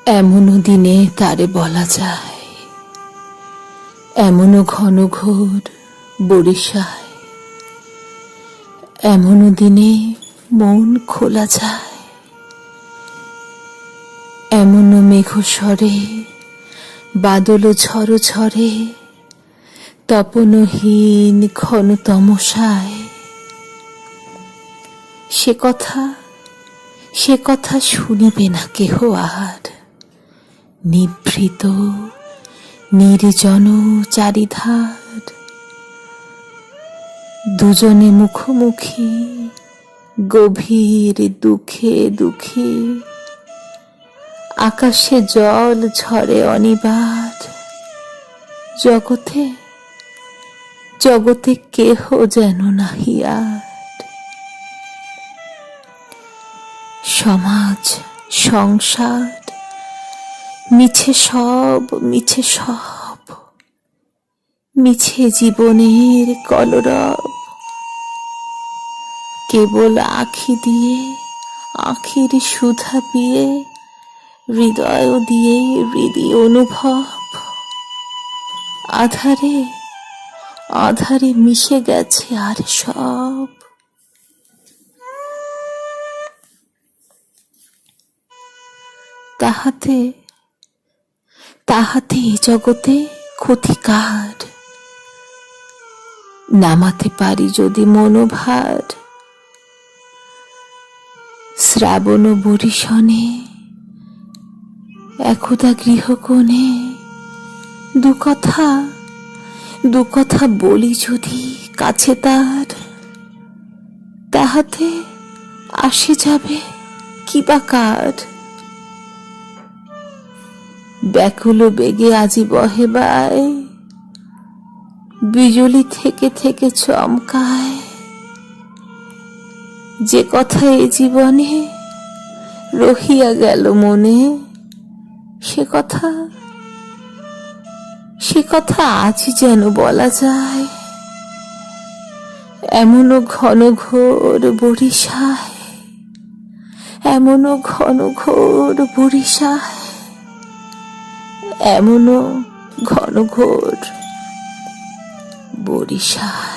এমনও দিনে তারে বলা যায়, এমনও ঘন ঘোর বরিশায়, এমনও দিনে মন খোলা যায়, এমনও মেঘস্বরে বাদল ঝড় ঝরে, তপনহীন ঘন তমসায়। সে কথা শুনিবে না কেহ আর। নিভৃত নির্জন চারিধার, দুজনে মুখোমুখি গভীর দুঃখে দুঃখী। আকাশে জল ঝরে অনিবার, জগতে কেহ যেন নাহি আর। সমাজ সংসার মিছে সব, মিছে জীবনের কলরব। কেবল আঁখি দিয়ে আঁখির সুধা পিয়ে, হৃদয় দিয়ে হৃদয় অনুভব। আধারে মিশে গেছে আর সব। তাহাতে জগতে ক্ষতিকার। নামাতে পারি যদি মনোভার, শ্রাবণ বরিশনে একদা গৃহকোণে দু কথা বলি যদি কাছে তার, তাহাতে আসে যাবে কিবা কার। ব্যাকুল বেগে আজি বহে বায়, বিজলি থেকে থেকে চমকায়। যে কথা এ জীবনে রহিয়া গেল মনে, সে কথা আজই যেন বলা যায়। এমনও ঘন ঘোর বরিশায়, এমনও ঘন ঘোর বরিশায়, এমনও ঘন ঘোর বরিশায়।